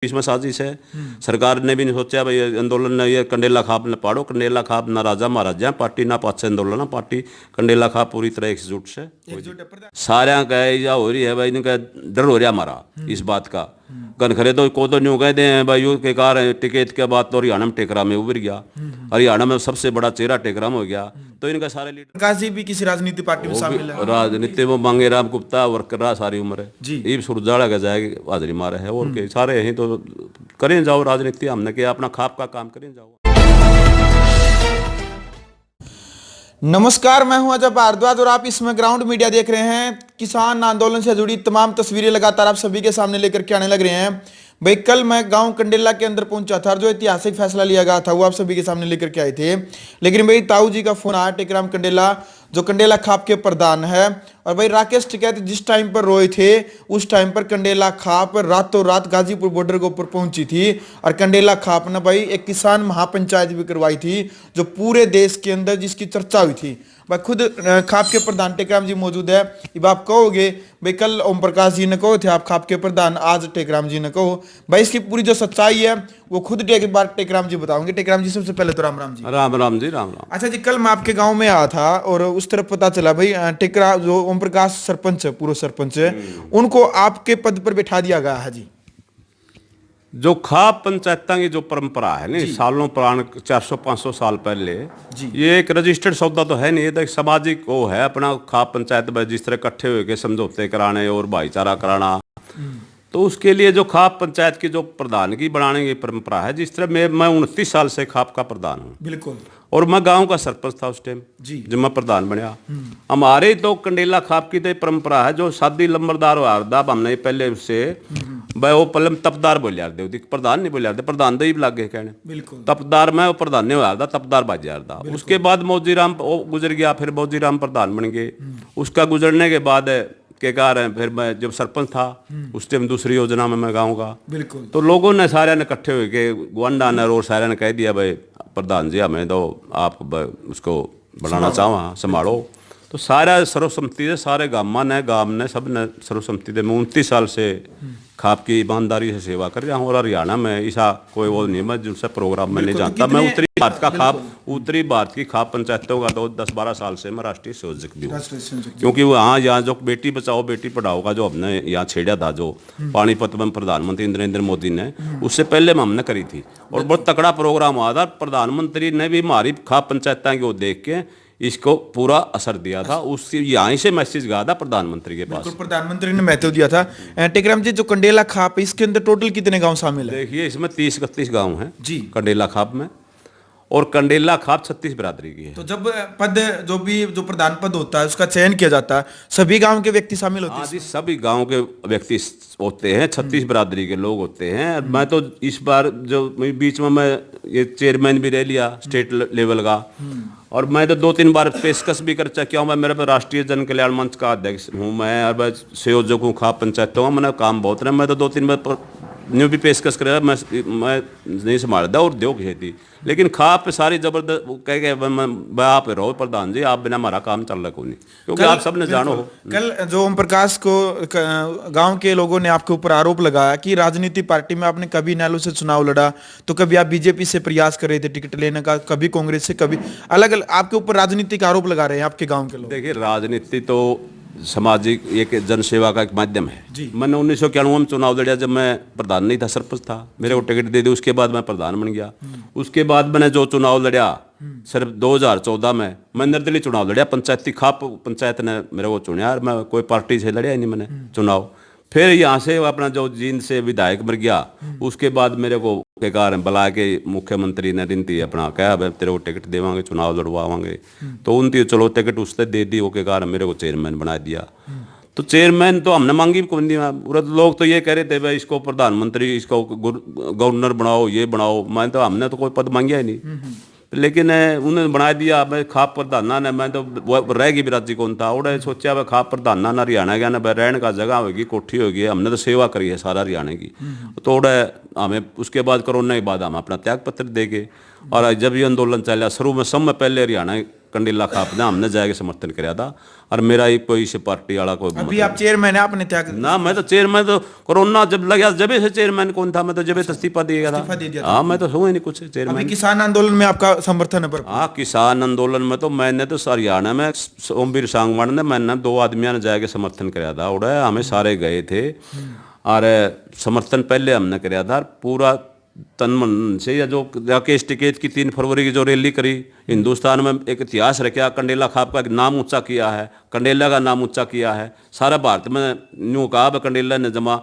इसमें साजिश है। सरकार ने भी नहीं सोचा भाई आंदोलन ने ये कंडेला खाप न पाड़ो, कंडेला खाप ना राजा महाराजा पार्टी ना पाछे आंदोलन पार्टी कंडेला खाप पूरी तरह एकजुट से सारे कहे या हो रही है भाई इनका डर हो रहा हमारा इस बात का गन खरे तो को तो न्यू कहते हैं भाई यू के कार टिकट के बाद तो हरियाणा में टेकरा में उभर गया, हरियाणा में सबसे बड़ा चेहरा टेकरा में हो गया। तो इनका सारे लीडर प्रकाश जी भी किसी राजनीति पार्टी में शामिल है? राजनीति में मांगे राम गुप्ता वर्कर रहा सारी उम्र है जी, ये सुरजाड़ा का जाएगी हाजरी मारे है और के सारे यहीं तो करें जाओ राजनीति, हमने किया अपना खाप का काम करें जाओ। नमस्कार, मैं हूं अजय भारद्वाज और आप इसमें ग्राउंड मीडिया देख रहे हैं। किसान आंदोलन से जुड़ी तमाम तस्वीरें लगातार आप सभी के सामने लेकर के आने लग रहे हैं। भाई कल मैं गांव कंडेला के अंदर पहुंचा था और जो ऐतिहासिक फैसला लिया गया था वो आप सभी के सामने लेकर के आए थे। लेकिन भाई ताऊ जी का फोन आया, टेकराम कंडेला जो कंडेला खाप के प्रधान है, और भाई राकेश टिकैत जिस टाइम पर रोए थे उस टाइम पर कंडेला खाप रातों रात गाजीपुर बॉर्डर के ऊपर पहुंची थी और कंडेला खाप ने भाई एक किसान महापंचायत भी करवाई थी जो पूरे देश के अंदर जिसकी चर्चा हुई थी। भाई खुद खाप के प्रधान टेकराम जी मौजूद है। अब आप कहोगे भाई कल ओम प्रकाश जी ने कहो थे आप खाप के प्रधान, आज टेकराम जी ने कहो। भाई इसकी पूरी जो सच्चाई है वो खुद टेकराम जी बताओगे। टेकराम जी सबसे पहले तो राम राम जी। राम राम जी, राम राम। अच्छा जी, कल मैं आपके गांव में आया था और उस तरफ पता चला भाई टेकरा जो ओम प्रकाश सरपंच है, पूर्व सरपंच है, उनको आपके पद पर बैठा दिया गया है जी। जो खाप पंचायत की जो परंपरा है ना सालों पुरान 400-500 साल पहले, ये एक रजिस्टर्ड सौदा तो है नहीं, ये तो एक सामाजिक वो है अपना खाप पंचायत में जिस तरह इकट्ठे हुए के समझौते कराने और भाईचारा कराना। तो उसके लिए जो खाप पंचायत की जो प्रधानगी बनाने की परंपरा है, जिस तरह मैं 29 साल से खाप का प्रधान हूँ बिल्कुल, और मैं गांव का सरपंच था उस टाइम जब मैं प्रधान बनया। हमारे तो कंडेला खाप की तो परंपरा है जो शादी लंबरदार हारदा हमने पहले उससे भाई वो पलम तपदार बोलिया दे, प्रधान नहीं बोलिया, प्रधान तो ही लागे कहने बिल्कुल तपदार में वो प्रधान नहीं हारदा, तपदार बाजी हारदा। उसके बाद मौजीराम वो गुजर गया, फिर मौजीराम प्रधान बन गए। उसका गुजरने के बाद के कारण फिर मैं जब सरपंच था उस टाइम दूसरी योजना में मैं गाँव का, बिल्कुल, तो लोगों ने सारे ने इकट्ठे हुए के गुआंडा ने और सारे ने कह दिया भाई प्रधान जी हमें तो आप उसको बनाना चाहो संभालो। तो सारा सर्वसम्मति से सारे गाँव ने सब ने सर्वसम्मति से मैं 29 साल से खाप की ईमानदारी से सेवा कर रहा हूँ। और हरियाणा में ऐसा कोई वो नहीं है जिनसे प्रोग्राम में नहीं जानता। मैं उत्तरी भारत की खाप पंचायतों का तो 10-12 साल से मैं राष्ट्रीय संयोजक भी हूँ, क्योंकि वहाँ यहाँ जो बेटी बचाओ बेटी पढ़ाओ का जो हमने यहाँ छेड़ा था, जो पानीपत में प्रधानमंत्री नरेंद्र मोदी ने, उससे पहले में हमने करी थी और बहुत तगड़ा प्रोग्राम हुआ था। प्रधानमंत्री ने भी हमारी खाप पंचायत को देख के इसको पूरा असर दिया था, उससे यहीं से मैसेज गया था प्रधानमंत्री के पास। प्रधानमंत्री ने महत्व दिया था। टेकराम जी जो कंडेला खाप इसके अंदर टोटल कितने गांव शामिल है? देखिए इसमें 30-31 गांव हैं जी कंडेला खाप में, और कंडेला खाप 36 बिरादरी की है। तो जब पद जो प्रधान पद होता है उसका चयन किया जाता है, सभी गांव के व्यक्ति शामिल होते हैं? जी सभी गांव के व्यक्ति होते हैं, 36 बिरादरी के लोग होते हैं। मैं तो इस बार जो बीच में मैं ये चेयरमैन भी रह लिया स्टेट लेवल का, और मैं तो 2-3 बार पेशकश भी कर चुका हूँ। मैं मेरे राष्ट्रीय जन कल्याण मंच का अध्यक्ष हूँ मैं, और मैं संयोजक हूँ खाप पंचायतों का। मैंने काम बहुत रहा, मैं तो 2-3 बार न्यू भी पेशकश कर मैं नहीं संभालता और दो खेती। लेकिन खाप पे सारी जबरदस्त कह के आप रहो प्रधान जी, आप बिना हमारा काम चल रहा कोई नहीं, क्योंकि आप सब ने जानो हो। कल जो ओम प्रकाश को गांव के लोगों ने आपके ऊपर आरोप लगाया कि राजनीति पार्टी में आपने कभी नैलो से चुनाव लड़ा, तो कभी आप बीजेपी से प्रयास कर रहे थे टिकट लेने का, कभी कांग्रेस से, कभी अलग अलग आपके ऊपर राजनीतिक आरोप लगा रहे हैं आपके गाँव के लोग। देखिए राजनीति तो सामाजिक एक जनसेवा का एक माध्यम है। मैंने 1991 में चुनाव लड़ा, जब मैं प्रधान नहीं था सरपंच था, मेरे को टिकट दे दी, उसके बाद मैं प्रधान बन गया। उसके बाद मैंने जो चुनाव लड़ा सिर्फ 2014 में मैं निर्दलीय चुनाव लड़ा, पंचायती खाप पंचायत ने मेरे को चुना, और मैं कोई पार्टी से लड़ा ही नहीं मैंने चुनाव। फिर यहाँ से अपना जो जींद से विधायक मर गया, उसके बाद मेरे को के कारण बुला के मुख्यमंत्री ने दिनती अपना कहा तेरे को टिकट देवांगे, चुनाव लड़वावांगे। तो उनती चलो टिकट उससे दे दी, वो के कारण मेरे को चेयरमैन बना दिया। तो चेयरमैन तो हमने मांगी भी कौन नहीं, लोग तो ये कह रहे थे भाई इसको प्रधानमंत्री, इसको गवर्नर बनाओ, ये बनाओ। मैं तो हमने तो कोई पद मांगा ही नहीं, लेकिन उन्होंने बना दिया। मैं खाप प्रधाना ने मैं तो रह गई बिराजी कौन था, उन्हें सोचा भाई खाप प्रधाना ना हरियाणा गया ना, रहने का जगह होगी, कोठी होगी, हमने तो सेवा करी है सारा हरियाणा की। तो हमें उसके बाद कोरोना के बाद हम अपना त्याग पत्र दे गए। और जब ये आंदोलन चला शुरू में सब में पहले हरियाणा कंडीला खाप ने हमने जाके समर्थन कराया था। और मेरा ही कोई से पार्टी वाला कोई अभी आप चेयरमैन है, आपने त्याग ना, मैं तो चेयरमैन तो कोरोना जब लगा जब से चेयरमैन कौन था, मैं तो जब इस्तीफा दिया इस्तीफा दे दिया था। हाँ, मैं तो हूँ ही नहीं कुछ अभी चेयरमैन। किसान आंदोलन में आपका समर्थन है? हाँ, किसान आंदोलन में तो मैंने तो हरियाणा में सोमवीर सांगवान ने मैंने 2 आदमियों ने जाके समर्थन कराया था, उड़ा हमें सारे गए थे और समर्थन पहले हमने कराया था पूरा तन मन से। या जो राकेश टिकैत की 3 फरवरी की जो रैली करी, हिंदुस्तान में एक इतिहास रखा, कंडेला खाप का नाम ऊंचा किया है, कंडेला का नाम ऊंचा किया है, सारा भारत में न्यू कहा कंडेला ने जमा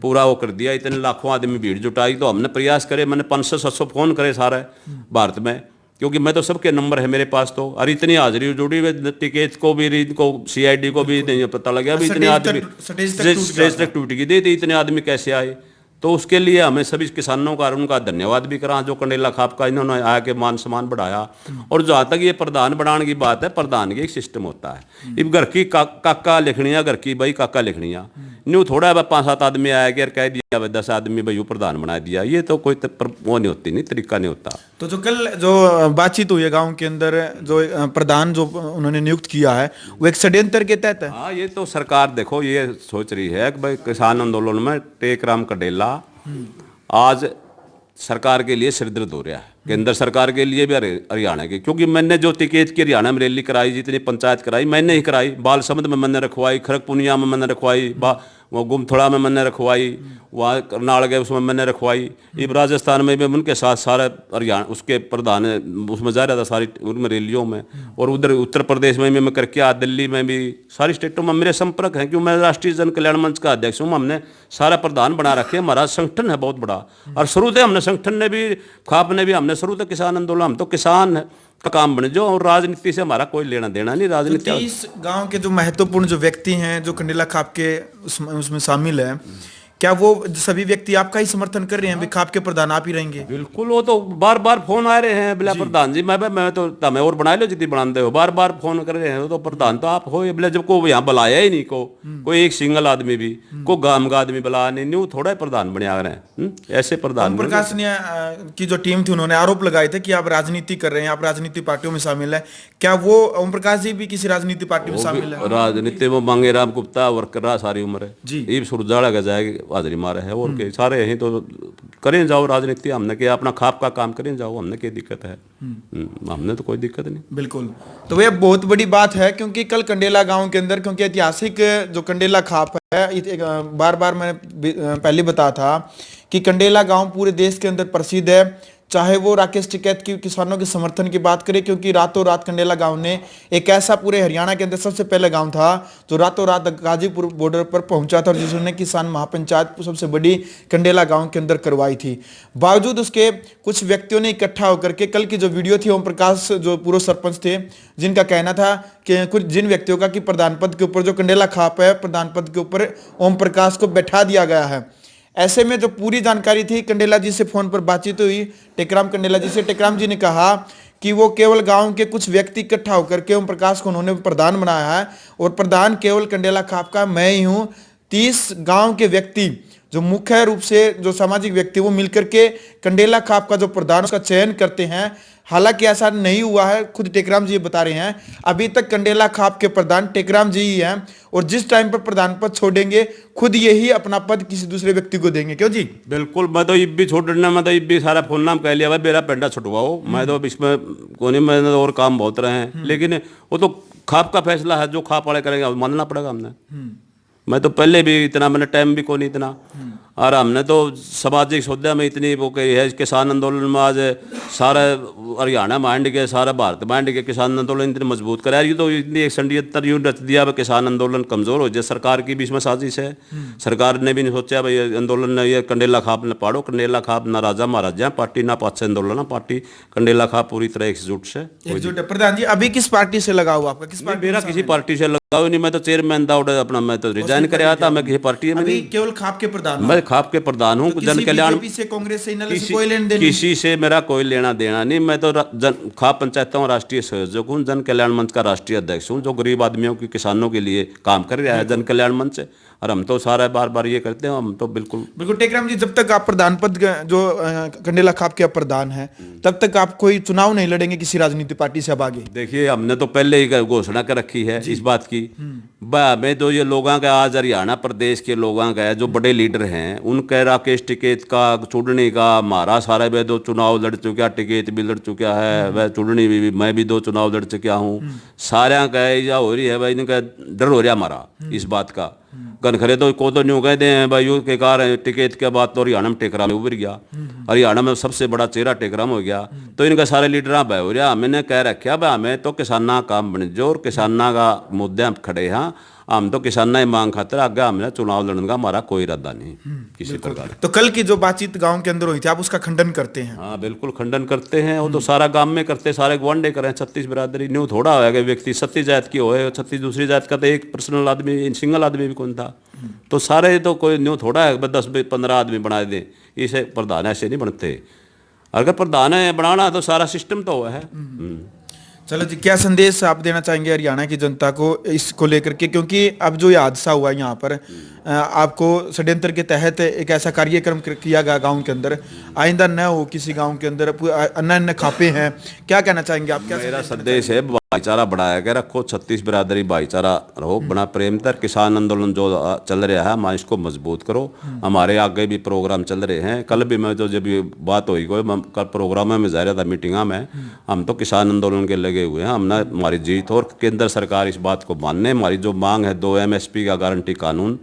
पूरा वो कर दिया, इतने लाखों आदमी भीड़ जुटाई। तो हमने प्रयास करे, मैंने 500-700 फोन करे सारे भारत में, क्योंकि मैं तो सबके नंबर है मेरे पास तो, और इतनी हाजिरी जुड़ी हुई टिकैत को भी, इनको CID को भी नहीं पता लगा भी इतने आदमी स्टेज तक टूट गई थी, इतने आदमी कैसे आए। तो उसके लिए हमें सभी किसानों का उनका धन्यवाद भी करा जो कंडेला खाप का इन्होंने आया के मान सम्मान बढ़ाया। और जहाँ तक ये प्रधान बढ़ाने की बात है, प्रधान की एक सिस्टम होता है। इब घर की काका लिखनिया, घर की भाई काका लिखनिया, न्यू थोड़ा 5-7 आदमी आया कि कह दिया 10 आदमी भाई प्रधान बना दिया, ये तो कोई वो नहीं होती, नहीं तरीका नहीं होता। तो जो कल जो बातचीत हुई है गांव के अंदर, जो प्रधान जो उन्होंने नियुक्त किया है वो एक षड्यंत्र के तहत है। हाँ, ये तो सरकार देखो ये सोच रही है कि भाई किसान आंदोलन में टेकराम कंडेला आज सरकार के लिए सिरदर्द हो रहा है, केंद्र सरकार के लिए भी हरियाणा के, क्योंकि मैंने जो टिकैत की हरियाणा में रैली कराई, जितनी पंचायत कराई मैंने ही कराई, बालसमंद में मैंने रखवाई, खड़गपुनिया में मैंने रखवाई, वो गुमथोड़ा में मैंने रखवाई, वहाँ करनाल गए उसमें मैंने रखवाई, इब राजस्थान में भी उनके साथ सारे हरियाणा उसके प्रधान उसमें जा रहा था सारी उनमें रैलियों में, और उधर उत्तर प्रदेश में भी मैं करके आ, दिल्ली में भी, सारी स्टेटों में मेरे संपर्क हैं, क्योंकि मैं राष्ट्रीय जन कल्याण मंच का अध्यक्ष हूँ। हमने सारा प्रधान बना रखे, हमारा संगठन है बहुत बड़ा, और शुरू से हमने संगठन ने भी, खाप ने भी, हमने शुरू से किसान आंदोलन, हम तो किसान का काम बने जो, और राजनीति से हमारा कोई लेना देना नहीं। राजनीति 30 गांव के जो महत्वपूर्ण जो व्यक्ति हैं जो कंडेला खाप के उसमें शामिल है, क्या वो सभी व्यक्ति आपका ही समर्थन कर रहे हैं? खाप के प्रधान आप ही रहेंगे? बिल्कुल, वो तो बार बार फोन आ रहे हैं, बोला प्रधान जी मैं तो तमें और बना लो जितनी बनाते हो, बार बार फोन कर रहे हैं, तो प्रधान तो आप हो, बोले जब को यहाँ बुलाया ही नहीं को कोई एक सिंगल आदमी भी, को गांव का आदमी बुला नहीं, न्यू थोड़ा प्रधान बने आ रहे हैं। ऐसे प्रधान ओम प्रकाश ने की जो टीम थी उन्होंने आरोप लगाए थे कि आप राजनीति कर रहे हैं, आप राजनीति पार्टियों में शामिल है। क्या वो ओम प्रकाश जी भी किसी राजनीति पार्टी में शामिल है? राजनीति में मांगेराम गुप्ता वर्कर रहा सारी उम्र है जी, ये सुरजाड़ा का जाए हाजिरी मारे है, और के सारे यहीं तो करें जाओ राजनीति, हमने क्या अपना खाप का काम करें जाओ, हमने क्या दिक्कत है? हमने तो कोई दिक्कत नहीं। बिल्कुल, तो ये बहुत बड़ी बात है, क्योंकि कल कंडेला गांव के अंदर, क्योंकि ऐतिहासिक जो कंडेला खाप है, बार बार मैंने पहले बताया था कि कंडेला गांव पूरे देश के अंदर प्रसिद्ध है, चाहे वो राकेश टिकैत की किसानों के समर्थन की बात करें, क्योंकि रातों रात कंडेला गांव ने एक ऐसा पूरे हरियाणा के अंदर सबसे पहला गांव था जो रातों रात गाजीपुर बॉर्डर पर पहुंचा था, और जिसने किसान महापंचायत सबसे बड़ी कंडेला गांव के अंदर करवाई थी। बावजूद उसके कुछ व्यक्तियों ने इकट्ठा होकर के, कल की जो वीडियो थी, ओम प्रकाश जो पूर्व सरपंच थे जिनका कहना था कि कुछ जिन व्यक्तियों का कि प्रधान पद के ऊपर जो कंडेला खाप है, प्रधान पद के ऊपर ओम प्रकाश को बैठा दिया गया है। ऐसे में जो पूरी जानकारी थी, कंडेला जी से फोन पर बातचीत हुई टेकराम कंडेला जी से, टेकराम जी ने कहा कि वो केवल गांव के कुछ व्यक्ति इकट्ठा होकर के ओम प्रकाश को उन्होंने प्रधान बनाया है, और प्रधान केवल कंडेला खाप का मैं ही हूँ। 30 गांव के व्यक्ति जो मुख्य रूप से जो सामाजिक व्यक्ति वो मिलकर के कंडेला खाप का जो प्रधान उसका चयन करते हैं। हालांकि ऐसा नहीं हुआ है, खुद टेकराम जी बता रहे हैं अभी तक कंडेला खाप के प्रधान टेकराम जी ही हैं, और जिस टाइम पर प्रधान पद छोड़ेंगे खुद यही अपना पद किसी दूसरे व्यक्ति को देंगे। क्यों जी? बिल्कुल, मैं तो इब भी छोड़ना, मैं तो इब भी सारा फोन नाम कह लिया भाई मेरा पेंडा छुटवाओ, मैं तो इसमें कोने में और काम बहुत रहे हैं, लेकिन वो तो खाप का फैसला है, जो खाप वाले करेंगे मानना पड़ेगा हमने। मैं तो पहले भी इतना, मैंने टाइम भी को नहीं इतना, और हमने तो सामाजिक सौदा में इतनी वो कही है, किसान आंदोलन में आज सारा हरियाणा मांड के, सारा भारत मांड के किसान आंदोलन इतने मजबूत कराया। ये तो इतनी एक षड्यंत्र यूं रच दिया भाई किसान आंदोलन कमजोर हो जाए, सरकार की भी इसमें साजिश है। सरकार ने भी नहीं सोचा भाई आंदोलन ने ये कंडेला खाप ने पाड़ो, कंडेला खाप ना राजा महाराजा पार्टी ना पाछे आंदोलन पार्टी, कंडेला खाप पूरी तरह एकजुट से एकजुट है। प्रधान जी अभी किस पार्टी से लगा हुआ आपका? किस पार्टी? मेरा किसी पार्टी से लगाओ नहीं, मैं तो चेयरमैन था अपना, मैं तो रिजाइन कराया था, मैं किसी पार्टी में केवल खाप के प्रधान? मैं खाप के प्रधान हूँ, जन कल्याण से कांग्रेस से कोई लेन देन किसी से मेरा कोई लेना देना नहीं। मैं तो खाप पंचायतों राष्ट्रीय संयोजक हूँ, जन कल्याण मंच का राष्ट्रीय अध्यक्ष हूँ, जो गरीब आदमियों की किसानों के लिए काम कर रहा है जन कल्याण मंच, और हम तो सारा बार बार ये करते हैं, हम तो बिल्कुल टेकराम जी, जब तक आप प्रधान पद जो कंडेला खाप के आप प्रधान हैं, तब तक आप कोई चुनाव नहीं लड़ेंगे किसी राजनीतिक पार्टी से अब आगे? देखिए, हमने तो पहले ही घोषणा कर रखी है इस बात की। हमें तो ये लोगों का, आज हरियाणा प्रदेश के लोगों का जो बड़े लीडर हैं, उनका राकेश टिकैत का चुड़नी का हमारा सारा, वह 2 चुनाव लड़ चुका, टिकैत भी लड़ चुका है, वह चुड़नी भी मैं भी 2 चुनाव लड़ चुका हूँ। सारा का या हो रही है भाई, इनका डर हो रहा हमारा इस बात का। गनखरे तो को तो न्यू कहते हैं भाई, यू के कारण टिकैत के बाद तो हरियाणा में टेकराम उभर गया, हरियाणा में सबसे बड़ा चेहरा टेकराम हो गया। तो इनका सारे लीडर भाई हो रहा, हमने कह रखा भाई हमें तो किसाना काम बन जो, और किसाना का मुद्दे हम खड़े हैं, हम तो किसाना ही मांग खातर आगे हमने चुनाव लड़ने का हमारा कोई इरादा नहीं किसी प्रकार। तो कल की जो बातचीत गांव के अंदर हुई थी, आप उसका खंडन करते हैं? हाँ, बिल्कुल खंडन करते हैं। वो तो सारा गांव में करते, सारे गवांडे करें। 36 बिरादरी न्यू थोड़ा होगा व्यक्ति 36 जात की होए, 36 दूसरी जात का तो एक पर्सनल आदमी, सिंगल आदमी भी कौन था। तो सारे तो कोई न्यू थोड़ा है 10-15 आदमी बना दे, इसे प्रधान ऐसे नहीं बनते। अगर प्रधान है बनाना तो सारा सिस्टम तो है। चलो जी, क्या संदेश आप देना चाहेंगे हरियाणा की जनता को इसको लेकर के, क्योंकि अब जो ये हादसा हुआ यहाँ पर, आपको षड्यंत्र के तहत एक ऐसा कार्यक्रम किया गया गांव के अंदर, आइंदा न हो किसी गांव के अंदर, अन्य खापे हैं, क्या कहना चाहेंगे आप? क्या मेरा संदेश है, भाईचारा बढ़ाया के रखो, 36 बिरादरी भाईचारा रहो, बना प्रेम तर। किसान आंदोलन जो चल रहा है, हमारे इसको मजबूत करो। हमारे आगे भी प्रोग्राम चल रहे हैं। कल भी मैं जो जब बात हुई कोई कल प्रोग्राम में जा रहा था, मीटिंग में, हम तो किसान आंदोलन के लगे हुए हैं। हमने हमारी जीत, और केंद्र सरकार इस बात को मानने, हमारी जो मांग है 2 MSP का गारंटी कानून,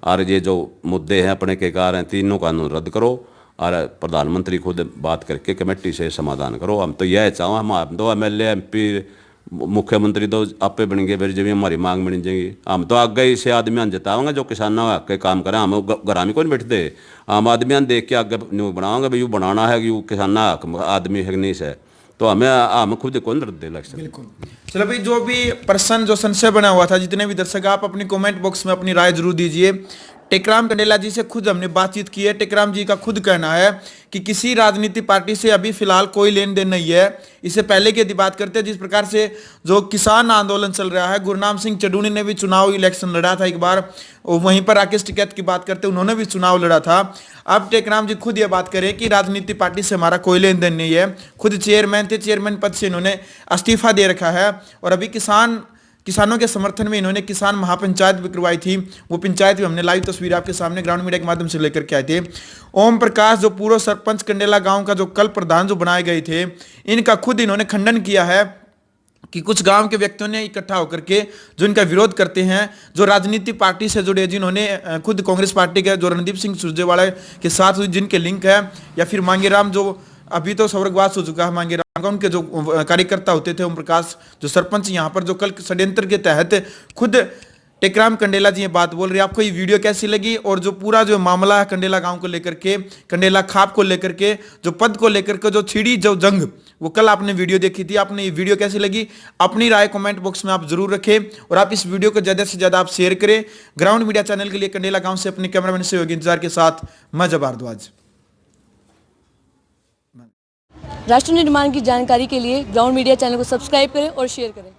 और ये जो मुद्दे हैं अपने के कारण, तीनों कानून रद्द करो, और प्रधानमंत्री खुद बात करके कमेटी से समाधान करो। हम तो यह चाहो, हम तो MLA MP मुख्यमंत्री तो आपे बन गए, फिर जब हमारी मांग बन जाएगी, हम तो आगे से आदमी जताओगे जो किसानों के काम करें। हम घर में कौन बैठते, आम आदमी देख के आगे न्यू बनाओगे भाई, यू बनाना है, यू किसाना आदमी है नहीं से, तो हम खुद कौन रद्द लक्ष्य। बिल्कुल। चलो भाई, जो भी प्रश्न जो संशय बना हुआ था, जितने भी दर्शक, आप अपनी कमेंट बॉक्स में अपनी राय जरूर दीजिए। टेकराम कंडेला जी से खुद हमने बातचीत की है। टेकराम जी का खुद कहना है कि किसी राजनीतिक पार्टी से अभी फिलहाल कोई लेन देन नहीं है। इससे पहले की यदि बात करते हैं, जिस प्रकार से जो किसान आंदोलन चल रहा है, गुरनाम सिंह चडूनी ने भी चुनाव इलेक्शन लड़ा था एक बार, वहीं पर राकेश टिकैत की बात करते उन्होंने भी चुनाव लड़ा था। अब टेकराम जी खुद ये बात करें कि राजनीतिक पार्टी से हमारा कोई लेन देन नहीं है। खुद चेयरमैन थे, चेयरमैन पद से इन्होंने इस्तीफा दे रखा है, और अभी किसानों के समर्थन में इन्होंने किसान महापंचायत भी करवाई थी। वो पंचायत भी हमने लाइव तस्वीर आपके सामने ग्राउंड मीडिया के माध्यम से लेकर के आए थे। ओम प्रकाश जो पूर्व सरपंच कंडेला गांव का जो कल प्रधान जो बनाए गए थे, इनका खुद इन्होंने खंडन किया है कि कुछ गांव के व्यक्तियों ने इकट्ठा होकर के जो इनका विरोध करते हैं, जो राजनीतिक पार्टी से जुड़े, जिन्होंने खुद कांग्रेस पार्टी के जो रणदीप सिंह सुरजेवाला के साथ जिनके लिंक है, या फिर मांगेराम जो अभी तो स्वर्गवास हो चुका है मांगेराम का, उनके जो कार्यकर्ता होते थे, ओम प्रकाश जो सरपंच यहाँ पर, जो कल षड्यंत्र के तहत खुद टेकराम कंडेला जी ये बात बोल रहे हैं। आपको ये वीडियो कैसी लगी, और जो पूरा जो मामला है कंडेला गांव को लेकर के, कंडेला खाप को लेकर के, जो पद को लेकर के जो छिड़ी जो जंग, वो कल आपने वीडियो देखी थी, आपने ये वीडियो कैसी लगी, अपनी राय कमेंट बॉक्स में आप जरूर रखें, और आप इस वीडियो को ज्यादा से ज्यादा आप शेयर करें। ग्राउंड मीडिया चैनल के लिए कंडेला गाँव से अपने कैमरामैन सहयोगी इंतजार के साथ मैं जब्बार भारद्वाज। राष्ट्र निर्माण की जानकारी के लिए ग्राउंड मीडिया चैनल को सब्सक्राइब करें और शेयर करें।